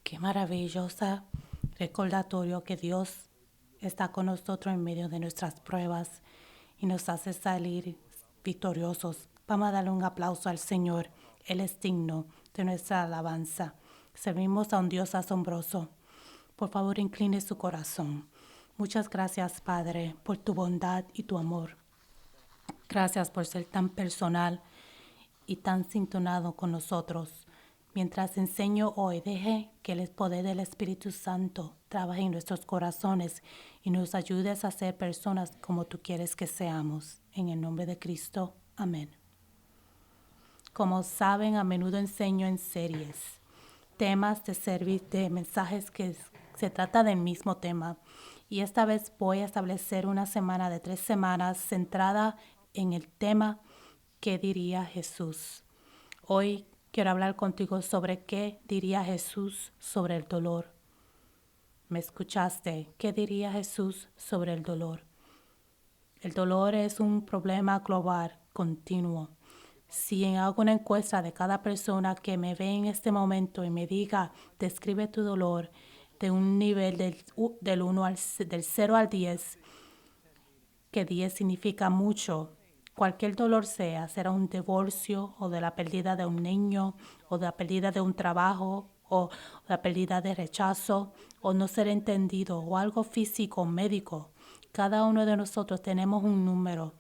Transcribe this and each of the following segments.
Qué maravillosa recordatorio que Dios está con nosotros en medio de nuestras pruebas y nos hace salir victoriosos. Vamos a darle un aplauso al Señor. Él es digno de nuestra alabanza. Servimos a un Dios asombroso. Por favor, incline su corazón. Muchas gracias, Padre, por tu bondad y tu amor. Gracias por ser tan personal y tan sintonado con nosotros. Mientras enseño hoy, deje que el poder del Espíritu Santo trabaje en nuestros corazones y nos ayudes a ser personas como tú quieres que seamos. En el nombre de Cristo. Amén. Como saben, a menudo enseño en series, temas de mensajes que se trata del mismo tema. Y esta vez voy a establecer una semana de 3 semanas centrada en el tema ¿qué diría Jesús? Hoy quiero hablar contigo sobre qué diría Jesús sobre el dolor. ¿Me escuchaste? ¿Qué diría Jesús sobre el dolor? El dolor es un problema global, continuo. Si hago una encuesta de cada persona que me ve en este momento y me diga, describe tu dolor de un nivel del 1 del 0 al 10, que 10 significa mucho. Cualquier dolor será un divorcio o de la pérdida de un niño o de la pérdida de un trabajo o la pérdida de rechazo o no ser entendido o algo físico, médico. Cada uno de nosotros tenemos un número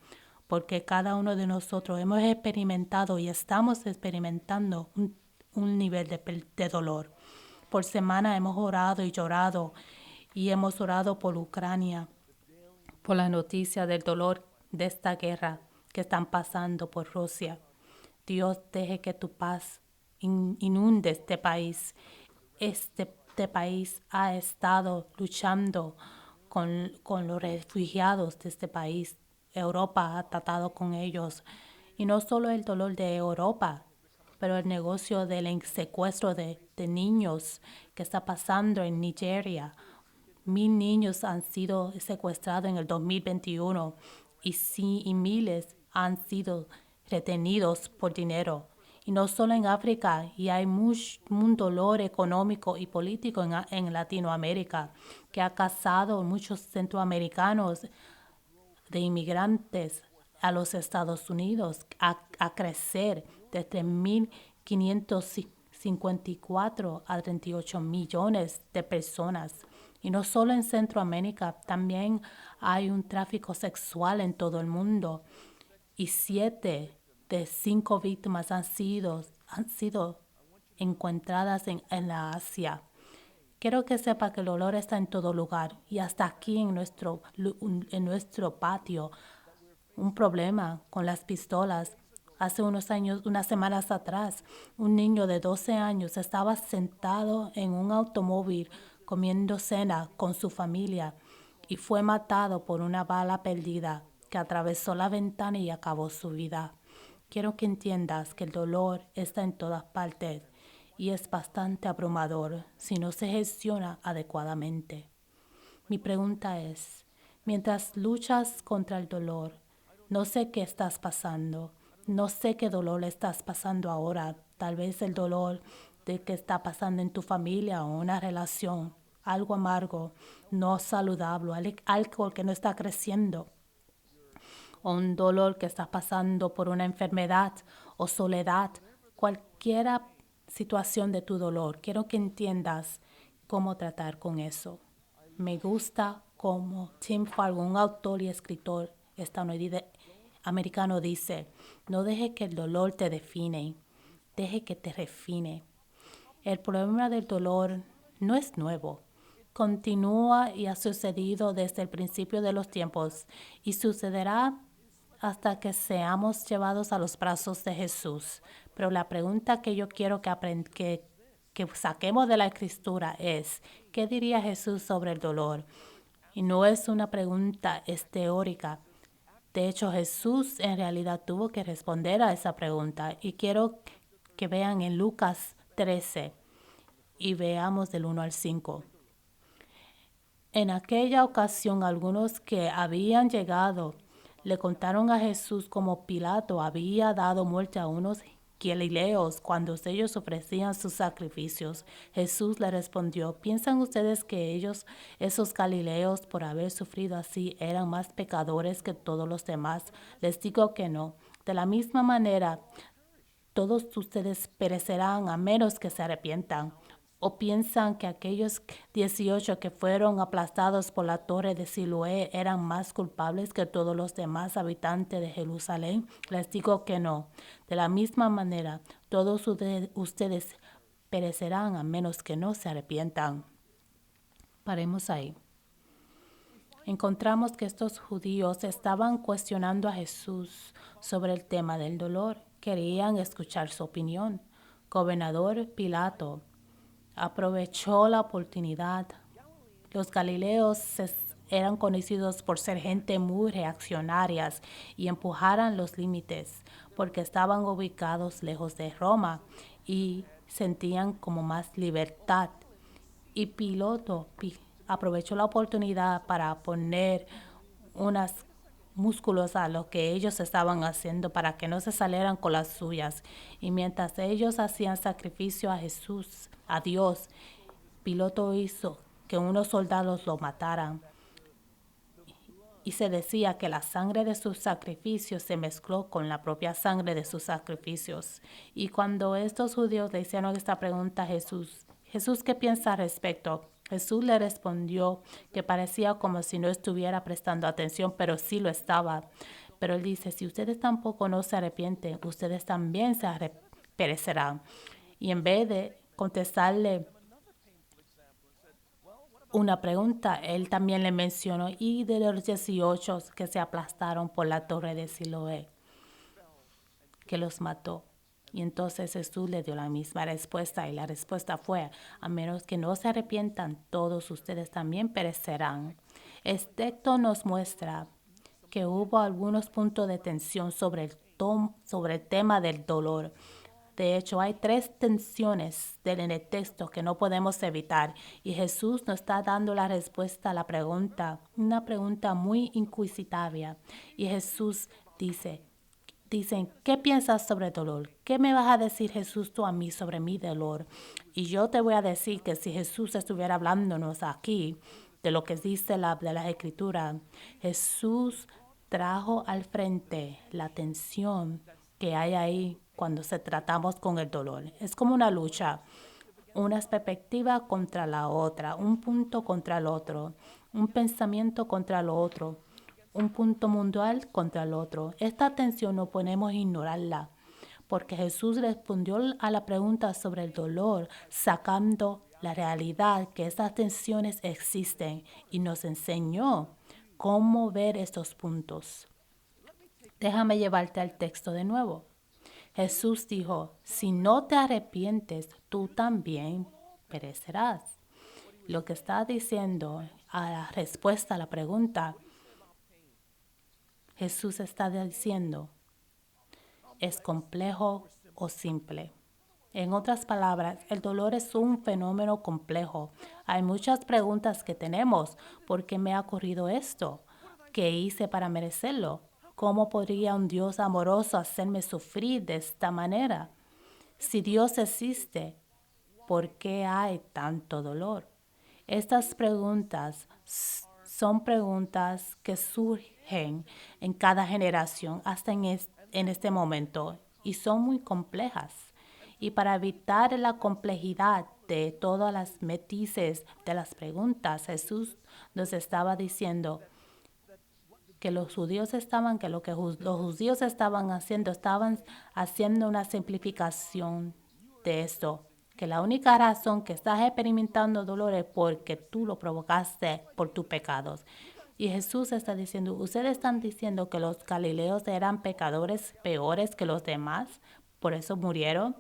porque cada uno de nosotros hemos experimentado y estamos experimentando un nivel de dolor. Por semana hemos orado y llorado y hemos orado por Ucrania, por la noticia del dolor de esta guerra que están pasando por Rusia. Dios deje que tu paz inunde este país. Este país ha estado luchando con los refugiados de este país. Europa ha tratado con ellos. Y no solo el dolor de Europa, pero el negocio del secuestro de niños que está pasando en Nigeria. 1,000 niños han sido secuestrados en el 2021 y miles han sido retenidos por dinero. Y no solo en África, y hay un dolor económico y político en Latinoamérica que ha causado muchos centroamericanos de inmigrantes a los Estados Unidos a crecer desde 1,554 a 38 millones de personas. Y no solo en Centroamérica, también hay un tráfico sexual en todo el mundo. Y 7 de 5 víctimas han sido encontradas en la Asia. Quiero que sepa que el dolor está en todo lugar y hasta aquí en nuestro patio. Un problema con las pistolas. Hace unas semanas atrás, un niño de 12 años estaba sentado en un automóvil comiendo cena con su familia y fue matado por una bala perdida que atravesó la ventana y acabó su vida. Quiero que entiendas que el dolor está en todas partes y es bastante abrumador si no se gestiona adecuadamente. Mi pregunta es, mientras luchas contra el dolor, no sé qué estás pasando, no sé qué dolor estás pasando ahora, tal vez el dolor de que está pasando en tu familia o una relación, algo amargo, no saludable, algo que no está creciendo, o un dolor que estás pasando por una enfermedad o soledad, cualquier situación de tu dolor, quiero que entiendas cómo tratar con eso. Me gusta como Tim Fargo, un autor y escritor americano, dice, no deje que el dolor te define, deje que te refine. El problema del dolor no es nuevo. Continúa y ha sucedido desde el principio de los tiempos y sucederá hasta que seamos llevados a los brazos de Jesús. Pero la pregunta que yo quiero que saquemos de la escritura es, ¿qué diría Jesús sobre el dolor? Y no es una pregunta teórica. De hecho, Jesús en realidad tuvo que responder a esa pregunta. Y quiero que vean en Lucas 13 y veamos del 1 al 5. En aquella ocasión, algunos que habían llegado le contaron a Jesús cómo Pilato había dado muerte a unos Galileos cuando ellos ofrecían sus sacrificios. Jesús le respondió, ¿piensan ustedes que esos Galileos, por haber sufrido así, eran más pecadores que todos los demás? Les digo que no. De la misma manera, todos ustedes perecerán a menos que se arrepientan. ¿O piensan que aquellos 18 que fueron aplastados por la torre de Siloé eran más culpables que todos los demás habitantes de Jerusalén? Les digo que no. De la misma manera, todos ustedes perecerán a menos que no se arrepientan. Paremos ahí. Encontramos que estos judíos estaban cuestionando a Jesús sobre el tema del dolor. Querían escuchar su opinión. Gobernador Pilato aprovechó la oportunidad. Los galileos eran conocidos por ser gente muy reaccionarias y empujaran los límites porque estaban ubicados lejos de Roma y sentían como más libertad. Y Pilato aprovechó la oportunidad para poner unos músculos a lo que ellos estaban haciendo para que no se salieran con las suyas. Y mientras ellos hacían sacrificio a Jesús, a Dios, Pilato hizo que unos soldados lo mataran. Y se decía que la sangre de sus sacrificios se mezcló con la propia sangre de sus sacrificios. Y cuando estos judíos le hicieron esta pregunta a Jesús, Jesús, ¿qué piensa al respecto? Jesús le respondió que parecía como si no estuviera prestando atención, pero sí lo estaba. Pero él dice, si ustedes tampoco no se arrepienten, ustedes también perecerán. Y en vez de contestarle una pregunta, él también le mencionó, y de los 18 que se aplastaron por la torre de Siloé, que los mató. Y entonces Jesús le dio la misma respuesta y la respuesta fue, a menos que no se arrepientan, todos ustedes también perecerán. Este texto nos muestra que hubo algunos puntos de tensión sobre el tema del dolor. De hecho, hay 3 tensiones en el texto que no podemos evitar y Jesús nos está dando la respuesta a la pregunta, una pregunta muy inquisitiva. Y Jesús dicen, ¿qué piensas sobre el dolor? ¿Qué me vas a decir, Jesús, tú a mí sobre mi dolor? Y yo te voy a decir que si Jesús estuviera hablándonos aquí de lo que dice de la Escritura, Jesús trajo al frente la tensión que hay ahí cuando se tratamos con el dolor. Es como una lucha, una perspectiva contra la otra, un punto contra el otro, un pensamiento contra el otro, un punto mundial contra el otro. Esta tensión no podemos ignorarla, porque Jesús respondió a la pregunta sobre el dolor, sacando la realidad que estas tensiones existen y nos enseñó cómo ver estos puntos. Déjame llevarte al texto de nuevo. Jesús dijo, si no te arrepientes, tú también perecerás. Lo que está diciendo a la respuesta a la pregunta, Jesús está diciendo, ¿es complejo o simple? En otras palabras, el dolor es un fenómeno complejo. Hay muchas preguntas que tenemos. ¿Por qué me ha ocurrido esto? ¿Qué hice para merecerlo? ¿Cómo podría un Dios amoroso hacerme sufrir de esta manera? Si Dios existe, ¿por qué hay tanto dolor? Estas preguntas son preguntas que surgen en cada generación hasta en este momento y son muy complejas. Y para evitar la complejidad de todas las matices de las preguntas, Jesús nos estaba diciendo que los judíos estaban haciendo una simplificación de esto, que la única razón que estás experimentando dolor es porque tú lo provocaste por tus pecados. Y Jesús está diciendo, ustedes están diciendo que los galileos eran pecadores peores que los demás, por eso murieron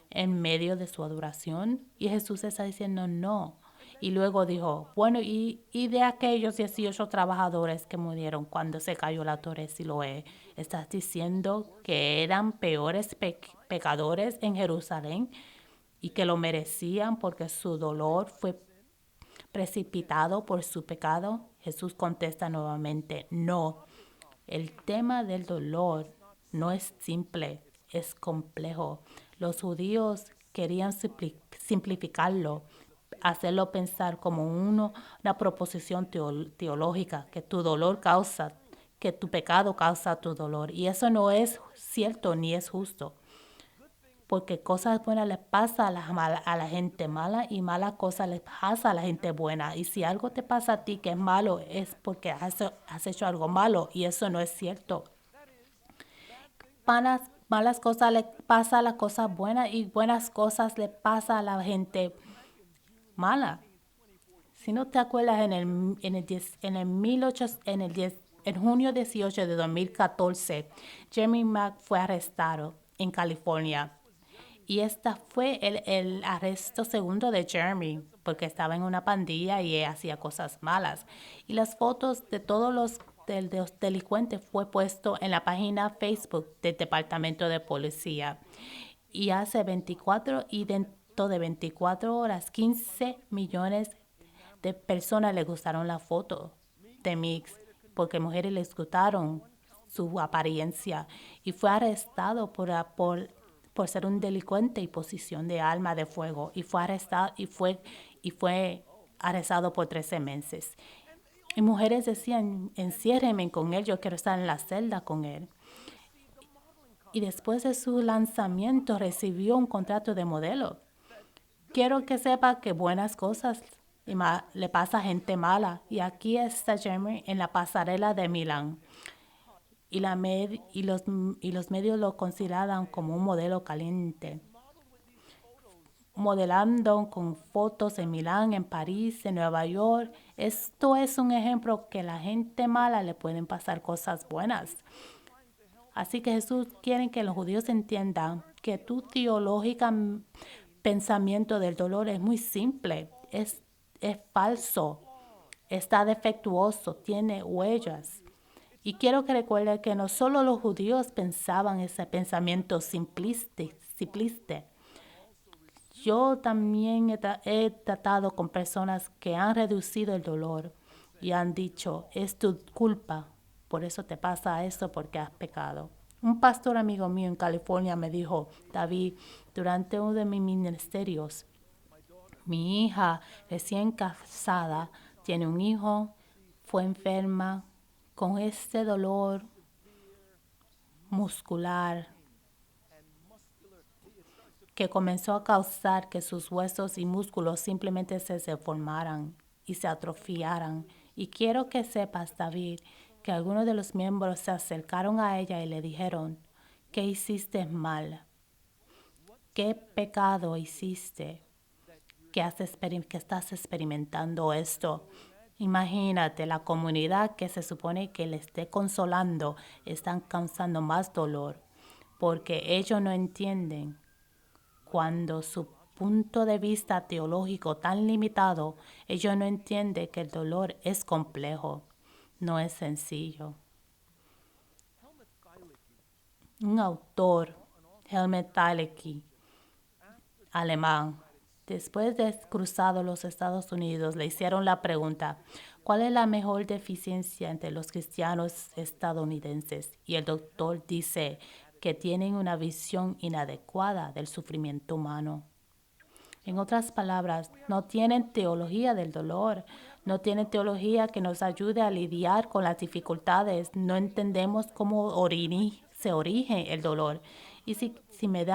en medio de su adoración. Y Jesús está diciendo, no. Y luego dijo, bueno, y de aquellos 18 trabajadores que murieron cuando se cayó la torre de Siloé, ¿estás diciendo que eran peores pecadores en Jerusalén y que lo merecían porque su dolor fue precipitado por su pecado? Jesús contesta nuevamente, no. El tema del dolor no es simple es complejo. Los judíos querían simplificarlo, hacerlo pensar como una proposición teológica, que tu dolor causa, que tu pecado causa tu dolor. Y eso no es cierto ni es justo. Porque cosas buenas les pasa a la gente mala y malas cosas les pasa a la gente buena. Y si algo te pasa a ti que es malo, es porque has hecho algo malo y eso no es cierto. Malas cosas le pasa a las cosas buenas y buenas cosas le pasa a la gente mala. Si no te acuerdas, en junio 18 de 2014, Jeremy Mack fue arrestado en California. Y esta fue el arresto segundo de Jeremy, porque estaba en una pandilla y hacía cosas malas. Y las fotos de todos de los delincuentes fue puesto en la página Facebook del Departamento de Policía. Y dentro de 24 horas, 15 millones de personas le gustaron la foto de Mix, porque mujeres les gustaron su apariencia y fue arrestado por ser un delincuente y posesión de arma de fuego y fue arrestado por 13 meses. Y mujeres decían, enciérreme con él, yo quiero estar en la celda con él. Y después de su lanzamiento recibió un contrato de modelo. Quiero que sepa que buenas cosas le pasa a gente mala. Y aquí está Jeremy en la pasarela de Milán. Y los medios lo consideran como un modelo caliente. Modelando con fotos en Milán, en París, en Nueva York. Esto es un ejemplo que a la gente mala le pueden pasar cosas buenas. Así que Jesús quiere que los judíos entiendan que tu teológica pensamiento del dolor es muy simple, es falso, está defectuoso, tiene huellas. Y quiero que recuerde que no solo los judíos pensaban ese pensamiento simplista. Yo también he tratado con personas que han reducido el dolor y han dicho, es tu culpa, por eso te pasa esto porque has pecado. Un pastor amigo mío en California me dijo, David, durante uno de mis ministerios, mi hija recién casada tiene un hijo, fue enferma con este dolor muscular que comenzó a causar que sus huesos y músculos simplemente se deformaran y se atrofiaran. Y quiero que sepas, David, que algunos de los miembros se acercaron a ella y le dijeron, ¿qué hiciste mal? ¿Qué pecado hiciste que estás experimentando esto? Imagínate, la comunidad que se supone que le esté consolando están causando más dolor porque ellos no entienden cuando su punto de vista teológico tan limitado, ellos no entienden que el dolor es complejo, no es sencillo. Un autor, Helmut Thielicke, alemán, después de cruzado los Estados Unidos, le hicieron la pregunta, ¿cuál es la mejor deficiencia entre los cristianos estadounidenses? Y el doctor dice que tienen una visión inadecuada del sufrimiento humano. En otras palabras, no tienen teología del dolor, no tienen teología que nos ayude a lidiar con las dificultades, no entendemos cómo se orige el dolor. Y si me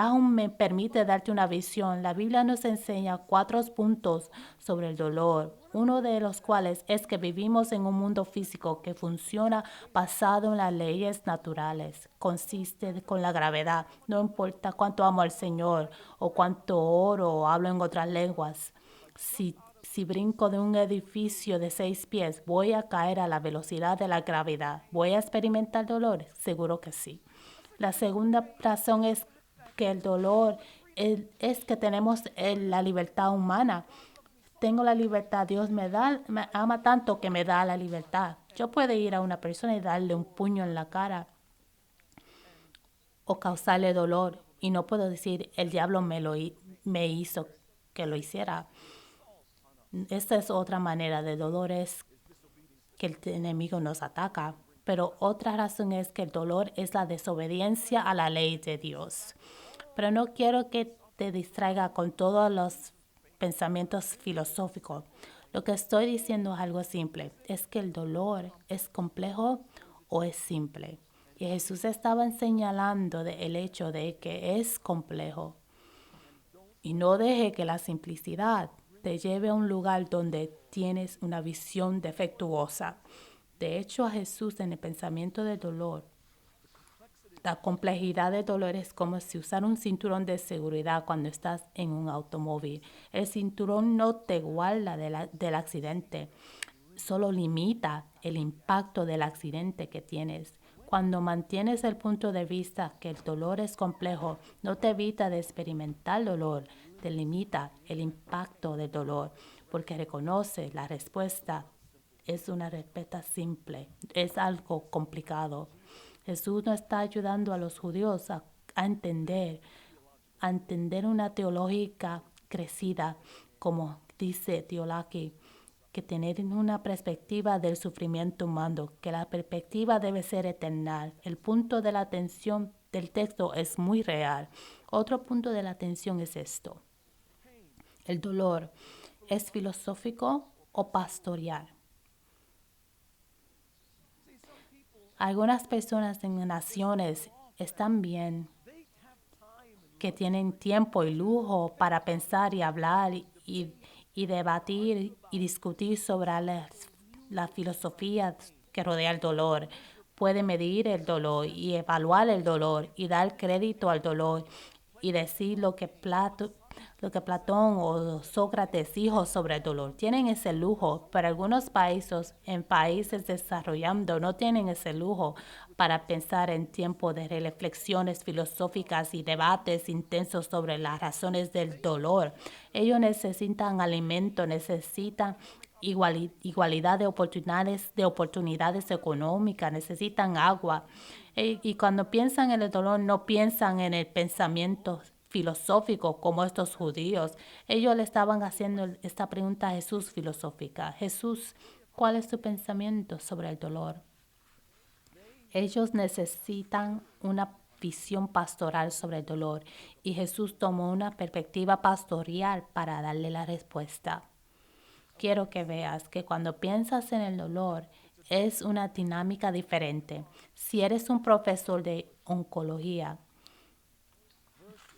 permite darte una visión, la Biblia nos enseña 4 puntos sobre el dolor, uno de los cuales es que vivimos en un mundo físico que funciona basado en las leyes naturales, consiste con la gravedad, no importa cuánto amo al Señor o cuánto oro o hablo en otras lenguas. Si brinco de un edificio de 6 pies, ¿voy a caer a la velocidad de la gravedad? ¿Voy a experimentar dolor? Seguro que sí. La segunda razón es que el dolor es que tenemos la libertad humana. Tengo la libertad. Dios me ama tanto que me da la libertad. Yo puedo ir a una persona y darle un puño en la cara o causarle dolor. Y no puedo decir, el diablo me hizo que lo hiciera. Esta es otra manera de dolor, es que el enemigo nos ataca. pero otra razón es que el dolor es la desobediencia a la ley de Dios. Pero no quiero que te distraiga con todos los pensamientos filosóficos. Lo que estoy diciendo es algo simple, es que el dolor es complejo o es simple. Y Jesús estaba señalando el hecho de que es complejo. Y no deje que la simplicidad te lleve a un lugar donde tienes una visión defectuosa. De hecho, a Jesús en el pensamiento del dolor, la complejidad del dolor es como si usar un cinturón de seguridad cuando estás en un automóvil. El cinturón no te guarda del accidente, solo limita el impacto del accidente que tienes. Cuando mantienes el punto de vista que el dolor es complejo, no te evita de experimentar dolor, te limita el impacto del dolor, porque reconoce la respuesta es una respuesta simple, es algo complicado. Jesús no está ayudando a los judíos a entender una teológica crecida, como dice Teolaki, que tener una perspectiva del sufrimiento humano, que la perspectiva debe ser eterna. El punto de la atención del texto es muy real. Otro punto de la atención es esto. El dolor es filosófico o pastoral. Algunas personas en naciones están bien, que tienen tiempo y lujo para pensar y hablar y debatir y discutir sobre la filosofía que rodea el dolor. Puede medir el dolor y evaluar el dolor y dar crédito al dolor y decir lo que Platón o Sócrates dijo sobre el dolor. Tienen ese lujo, pero algunos países, en países desarrollando, no tienen ese lujo para pensar en tiempo de reflexiones filosóficas y debates intensos sobre las razones del dolor. Ellos necesitan alimento, necesitan igualdad de oportunidades económicas, necesitan agua. Y cuando piensan en el dolor, no piensan en el pensamiento filosófico como estos judíos. Ellos le estaban haciendo esta pregunta a Jesús filosófica. Jesús, ¿cuál es tu pensamiento sobre el dolor? Ellos necesitan una visión pastoral sobre el dolor y Jesús tomó una perspectiva pastoral para darle la respuesta. Quiero que veas que cuando piensas en el dolor es una dinámica diferente. Si eres un profesor de oncología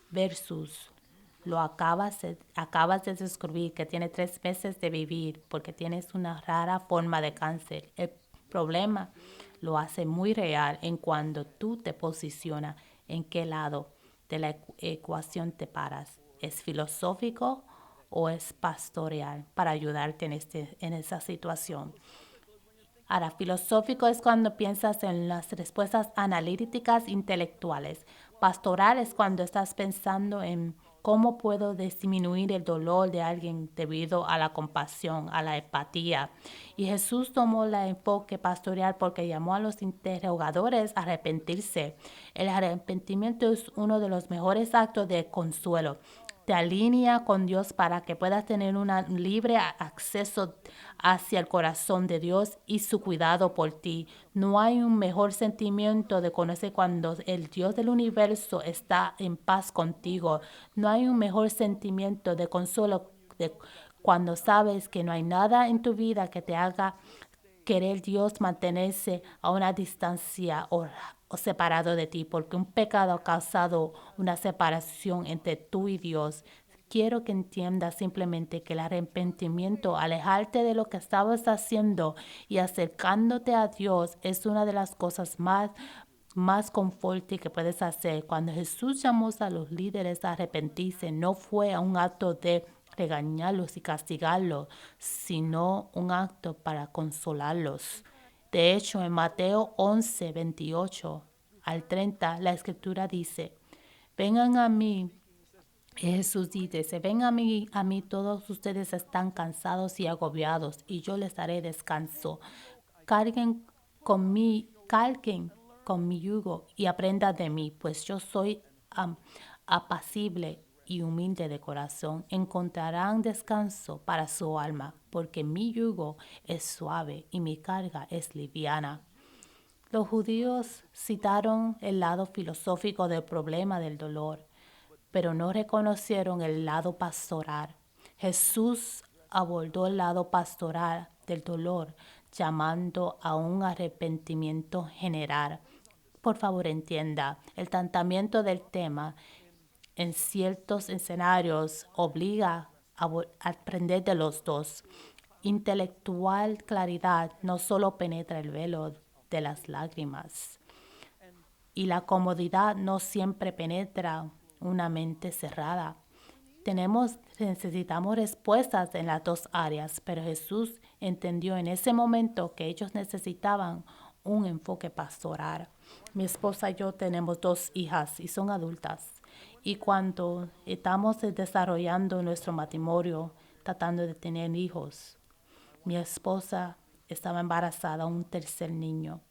versus lo acabas de descubrir que tiene 3 meses de vivir porque tienes una rara forma de cáncer, el problema lo hace muy real en cuando tú te posicionas en qué lado de la ecuación te paras. ¿Es filosófico o es pastoral para ayudarte en esa situación? Ahora, filosófico es cuando piensas en las respuestas analíticas intelectuales. Pastoral es cuando estás pensando en cómo puedo disminuir el dolor de alguien debido a la compasión, a la empatía. Y Jesús tomó el enfoque pastoral porque llamó a los interrogadores a arrepentirse. El arrepentimiento es uno de los mejores actos de consuelo. Te alinea con Dios para que puedas tener un libre acceso hacia el corazón de Dios y su cuidado por ti. No hay un mejor sentimiento de conocer cuando el Dios del universo está en paz contigo. No hay un mejor sentimiento de consuelo cuando sabes que no hay nada en tu vida que te haga querer Dios mantenerse a una distancia o separado de ti, porque un pecado ha causado una separación entre tú y Dios. Quiero que entiendas simplemente que el arrepentimiento, alejarte de lo que estabas haciendo y acercándote a Dios es una de las cosas más conforte que puedes hacer. Cuando Jesús llamó a los líderes a arrepentirse, no fue un acto de regañarlos y castigarlos, sino un acto para consolarlos. De hecho, en Mateo 11, 28 al 30, la escritura dice, vengan a mí. Jesús dice, ven a mí todos ustedes están cansados y agobiados, y yo les daré descanso. Carguen con mi yugo y aprendan de mí, pues yo soy apacible y humilde de corazón. Encontrarán descanso para su alma, porque mi yugo es suave y mi carga es liviana. Los judíos citaron el lado filosófico del problema del dolor, pero no reconocieron el lado pastoral. Jesús abordó el lado pastoral del dolor, llamando a un arrepentimiento general. Por favor, entienda, el tratamiento del tema en ciertos escenarios obliga a aprender de los dos. Intelectual claridad no solo penetra el velo de las lágrimas, y la comodidad no siempre penetra una mente cerrada. Necesitamos respuestas en las dos áreas, pero Jesús entendió en ese momento que ellos necesitaban un enfoque pastoral. Mi esposa y yo tenemos 2 hijas y son adultas. Y cuando estamos desarrollando nuestro matrimonio, tratando de tener hijos, mi esposa estaba embarazada de un tercer niño.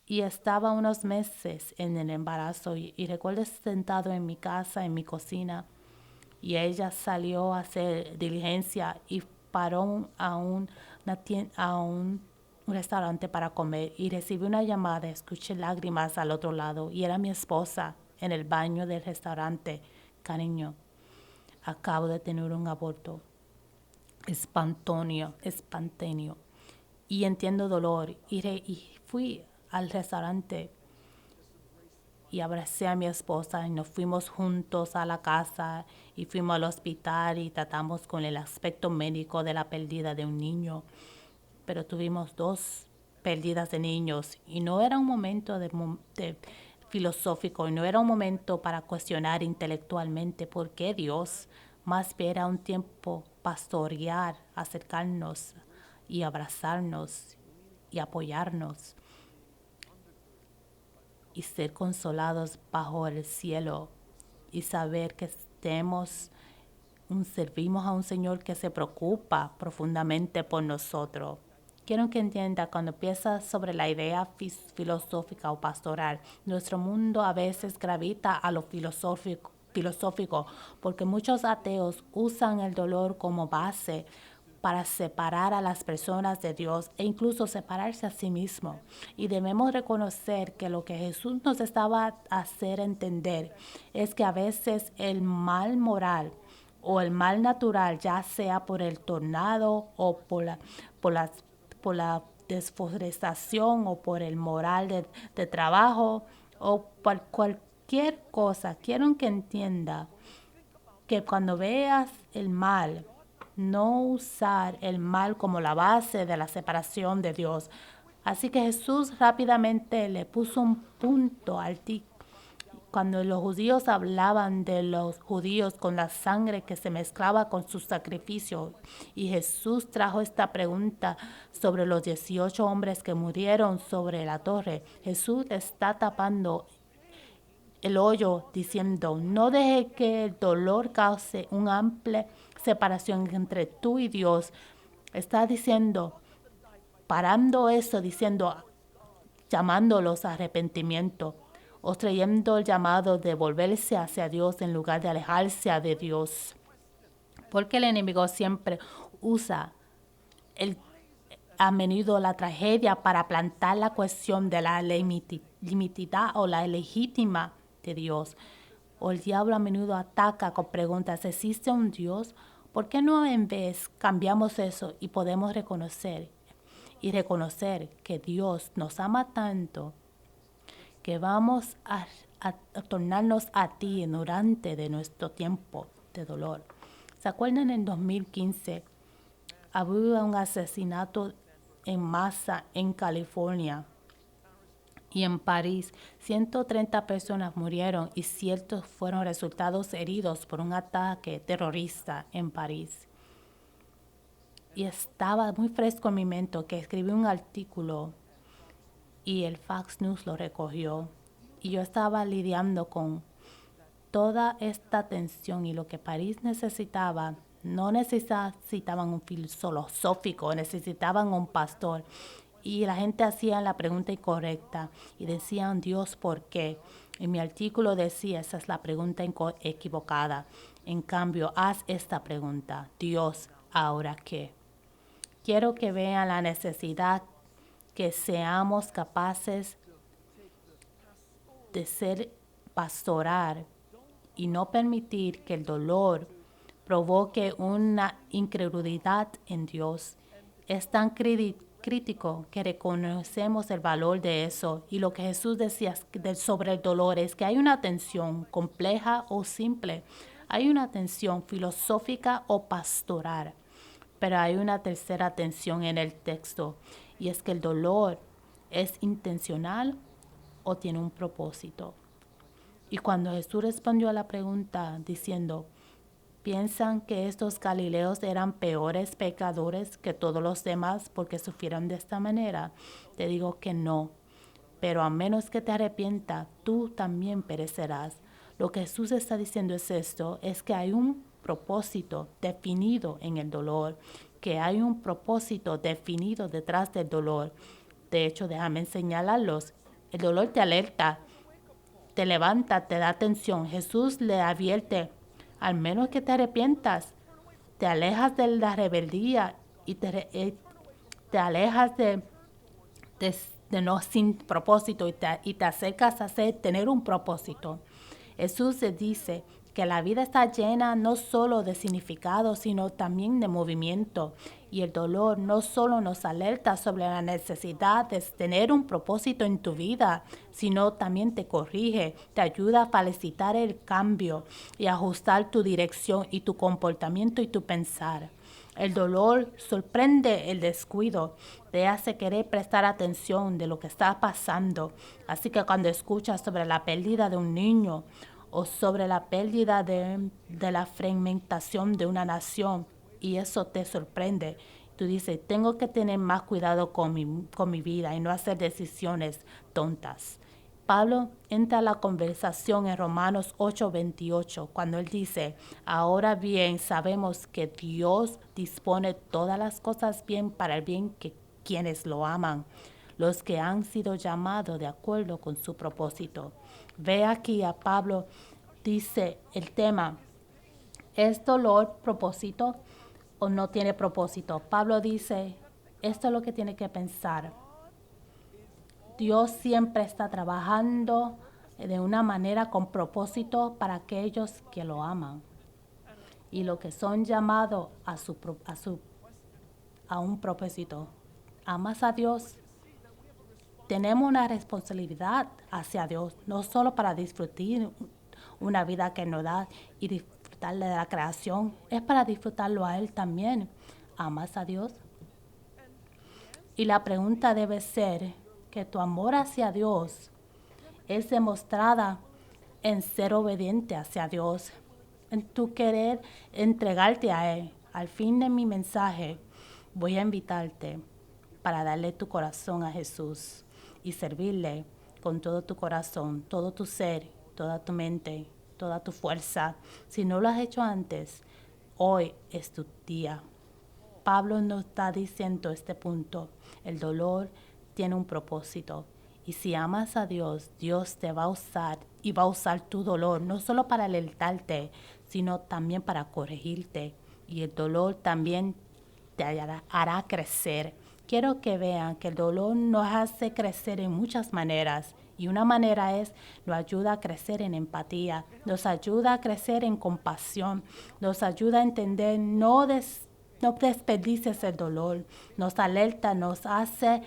Y estaba unos meses en el embarazo y recuerdo sentado en mi casa, en mi cocina, y ella salió a hacer diligencia y paró a un restaurante para comer y recibí una llamada, escuché lágrimas al otro lado y era mi esposa en el baño del restaurante. Cariño, acabo de tener un aborto espontáneo y entiendo dolor y fui al restaurante y abracé a mi esposa y nos fuimos juntos a la casa y fuimos al hospital y tratamos con el aspecto médico de la pérdida de un niño. Pero tuvimos 2 pérdidas de niños y no era un momento de filosófico y no era un momento para cuestionar intelectualmente por qué Dios, más bien era un tiempo pastorear, acercarnos y abrazarnos y apoyarnos y ser consolados bajo el cielo y saber que servimos a un Señor que se preocupa profundamente por nosotros. Quiero que entienda, cuando piensas sobre la idea filosófica o pastoral, nuestro mundo a veces gravita a lo filosófico porque muchos ateos usan el dolor como base para separar a las personas de Dios e incluso separarse a sí mismo. Y debemos reconocer que lo que Jesús nos estaba a hacer entender es que a veces el mal moral o el mal natural, ya sea por el tornado o por las por la desforestación o por el moral de trabajo o por cualquier cosa. Quiero que entienda que cuando veas el mal, no usar el mal como la base de la separación de Dios. Así que Jesús rápidamente le puso un punto al cuando los judíos hablaban de los judíos con la sangre que se mezclaba con sus sacrificios. Y Jesús trajo esta pregunta sobre los 18 hombres que murieron sobre la torre. Jesús está tapando el hoyo diciendo, no deje que el dolor cause una amplia separación entre tú y Dios. Está diciendo, parando eso, diciendo, llamándolos a arrepentimiento o trayendo el llamado de volverse hacia Dios en lugar de alejarse de Dios. Porque el enemigo siempre usa a menudo la tragedia para plantar la cuestión de la limitidad o la legítima de Dios. O el diablo a menudo ataca con preguntas, ¿existe un Dios? ¿Por qué no en vez cambiamos eso y podemos reconocer que Dios nos ama tanto que vamos a tornarnos a ti durante de nuestro tiempo de dolor? ¿Se acuerdan en 2015? Hubo un asesinato en masa en California y en París. 130 personas murieron y ciertos fueron resultados heridos por un ataque terrorista en París. Y estaba muy fresco en mi mente que escribí un artículo y el Fox News lo recogió. Y yo estaba lidiando con toda esta tensión y lo que París necesitaba. No necesitaban un filosófico, necesitaban un pastor. Y la gente hacía la pregunta incorrecta y decían, Dios, ¿por qué? En mi artículo decía, esa es la pregunta equivocada. En cambio, haz esta pregunta, Dios, ¿ahora qué? Quiero que vean la necesidad que seamos capaces de ser pastoral y no permitir que el dolor provoque una incredulidad en Dios. Es tan crítico que reconocemos el valor de eso, y lo que Jesús decía sobre el dolor es que hay una tensión compleja o simple, hay una tensión filosófica o pastoral, pero hay una tercera tensión en el texto, y es que el dolor es intencional o tiene un propósito. Y cuando Jesús respondió a la pregunta diciendo, ¿piensan que estos galileos eran peores pecadores que todos los demás porque sufrieron de esta manera? Te digo que no, pero a menos que te arrepientas, tú también perecerás. Lo que Jesús está diciendo es esto, es que hay un propósito definido en el dolor, que hay un propósito definido detrás del dolor. De hecho, déjame señalarlos. El dolor te alerta, te levanta, te da atención. Jesús le advierte, al menos que te arrepientas, te alejas de la rebeldía y te alejas de no sin propósito y te acercas a tener un propósito. Jesús se dice que la vida está llena no solo de significado, sino también de movimiento. Y el dolor no solo nos alerta sobre la necesidad de tener un propósito en tu vida, sino también te corrige, te ayuda a facilitar el cambio y ajustar tu dirección y tu comportamiento y tu pensar. El dolor sorprende el descuido, te hace querer prestar atención de lo que está pasando. Así que cuando escuchas sobre la pérdida de un niño o sobre la pérdida de la fragmentación de una nación, y eso te sorprende, tú dices, tengo que tener más cuidado con mi vida y no hacer decisiones tontas. Pablo entra a la conversación en Romanos 8:28 cuando él dice, ahora bien sabemos que Dios dispone todas las cosas bien para el bien que quienes lo aman, los que han sido llamados de acuerdo con su propósito. Ve aquí a Pablo, dice el tema, ¿es dolor propósito o no tiene propósito? Pablo dice, esto es lo que tiene que pensar. Dios siempre está trabajando de una manera con propósito para aquellos que lo aman y los que son llamados a un propósito. ¿Amas a Dios? Tenemos una responsabilidad hacia Dios, no solo para disfrutar una vida que nos da y disfrutar de la creación, es para disfrutarlo a Él también. ¿Amas a Dios? Y la pregunta debe ser que tu amor hacia Dios es demostrada en ser obediente hacia Dios, en tu querer entregarte a Él. Al fin de mi mensaje, voy a invitarte para darle tu corazón a Jesús y servirle con todo tu corazón, todo tu ser, toda tu mente, toda tu fuerza. Si no lo has hecho antes, hoy es tu día. Pablo nos está diciendo este punto. El dolor tiene un propósito. Y si amas a Dios, Dios te va a usar y va a usar tu dolor, no solo para alertarte, sino también para corregirte. Y el dolor también te hará crecer. Quiero que vean que el dolor nos hace crecer en muchas maneras. Y una manera es, nos ayuda a crecer en empatía, nos ayuda a crecer en compasión, nos ayuda a entender, no desperdicies el dolor, nos alerta, nos hace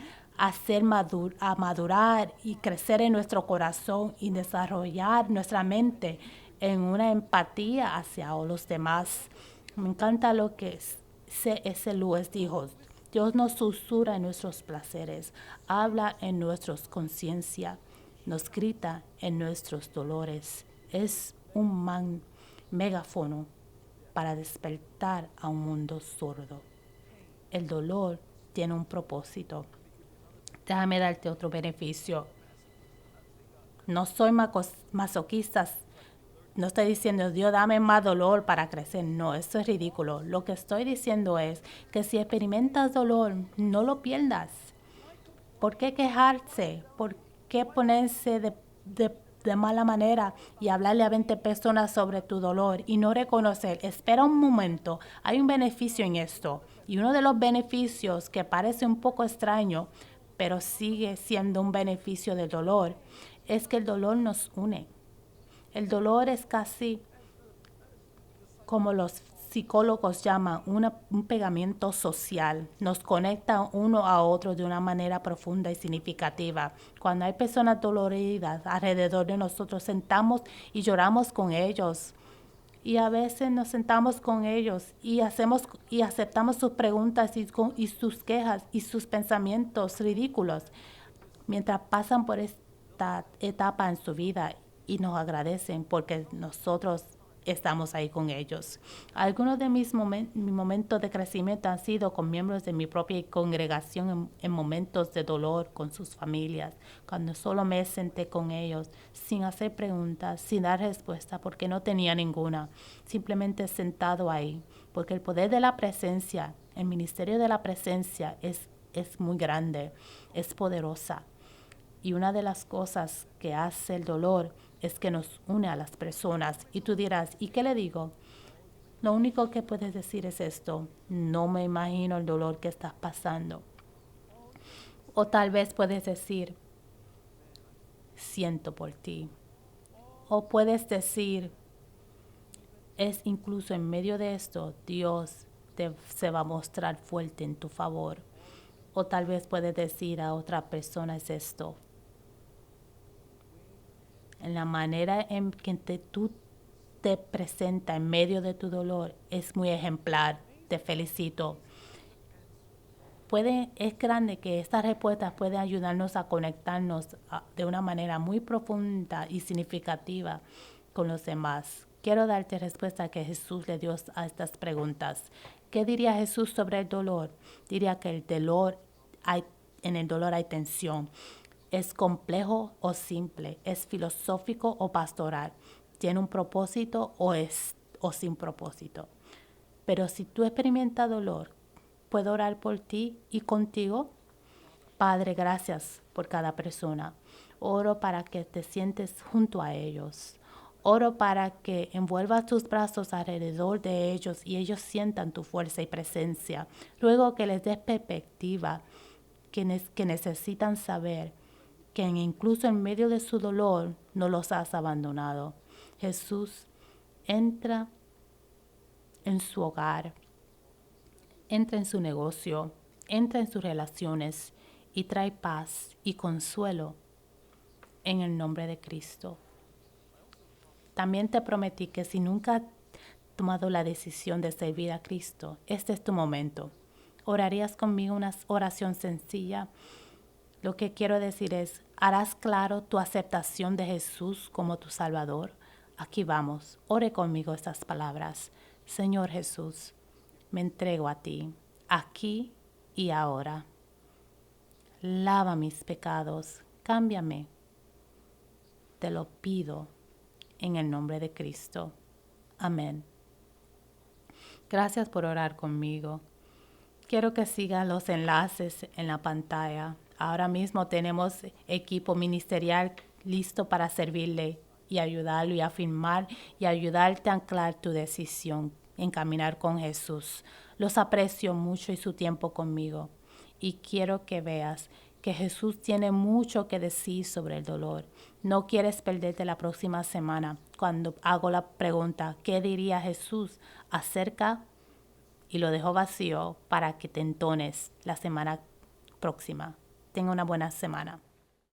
madurar y crecer en nuestro corazón y desarrollar nuestra mente en una empatía hacia los demás. Me encanta lo que C.S. Lewis dijo. Dios nos susurra en nuestros placeres, habla en nuestras conciencias, nos grita en nuestros dolores. Es un megáfono para despertar a un mundo sordo. El dolor tiene un propósito. Déjame darte otro beneficio. No soy masoquista. No estoy diciendo, Dios, dame más dolor para crecer. No, eso es ridículo. Lo que estoy diciendo es que si experimentas dolor, no lo pierdas. ¿Por qué quejarse? ¿Por qué ponerse de mala manera y hablarle a 20 personas sobre tu dolor y no reconocer? Espera un momento, hay un beneficio en esto. Y uno de los beneficios que parece un poco extraño, pero sigue siendo un beneficio del dolor, es que el dolor nos une. El dolor es casi como los psicólogos llaman un pegamento social. Nos conecta uno a otro de una manera profunda y significativa. Cuando hay personas doloridas alrededor de nosotros, sentamos y lloramos con ellos. Y a veces nos sentamos con ellos y aceptamos sus preguntas y sus quejas y sus pensamientos ridículos mientras pasan por esta etapa en su vida y nos agradecen porque nosotros estamos ahí con ellos. Algunos de mis momentos de crecimiento han sido con miembros de mi propia congregación en momentos de dolor con sus familias, cuando solo me senté con ellos sin hacer preguntas, sin dar respuesta porque no tenía ninguna, simplemente sentado ahí, porque el poder de la presencia, el ministerio de la presencia es muy grande, es poderosa. Y una de las cosas que hace el dolor es que nos une a las personas. Y tú dirás, ¿y qué le digo? Lo único que puedes decir es esto: no me imagino el dolor que estás pasando. O tal vez puedes decir, siento por ti. O puedes decir, es incluso en medio de esto, Dios se va a mostrar fuerte en tu favor. O tal vez puedes decir a otra persona es esto: en la manera en que tú te presentas en medio de tu dolor es muy ejemplar. Te felicito. Es grande que estas respuestas pueden ayudarnos a conectarnos de una manera muy profunda y significativa con los demás. Quiero darte respuesta que Jesús le dio a estas preguntas. ¿Qué diría Jesús sobre el dolor? Diría que en el dolor hay tensión. ¿Es complejo o simple? ¿Es filosófico o pastoral? ¿Tiene un propósito o sin propósito? Pero si tú experimentas dolor, ¿puedo orar por ti y contigo? Padre, gracias por cada persona. Oro para que te sientes junto a ellos. Oro para que envuelvas tus brazos alrededor de ellos y ellos sientan tu fuerza y presencia. Luego que les des perspectiva, que necesitan saber que incluso en medio de su dolor no los has abandonado. Jesús, entra en su hogar, entra en su negocio, entra en sus relaciones y trae paz y consuelo en el nombre de Cristo. También te prometí que si nunca has tomado la decisión de servir a Cristo, este es tu momento. ¿Orarías conmigo una oración sencilla? Lo que quiero decir es, ¿harás claro tu aceptación de Jesús como tu Salvador? Aquí vamos, ore conmigo estas palabras. Señor Jesús, me entrego a ti, aquí y ahora. Lava mis pecados, cámbiame. Te lo pido en el nombre de Cristo. Amén. Gracias por orar conmigo. Quiero que sigan los enlaces en la pantalla. Ahora mismo tenemos equipo ministerial listo para servirle y ayudarlo y afirmar y ayudarte a anclar tu decisión en caminar con Jesús. Los aprecio mucho y su tiempo conmigo. Y quiero que veas que Jesús tiene mucho que decir sobre el dolor. No quieres perderte la próxima semana cuando hago la pregunta, ¿qué diría Jesús acerca? Y lo dejo vacío para que te entones la semana próxima. Tenga una buena semana.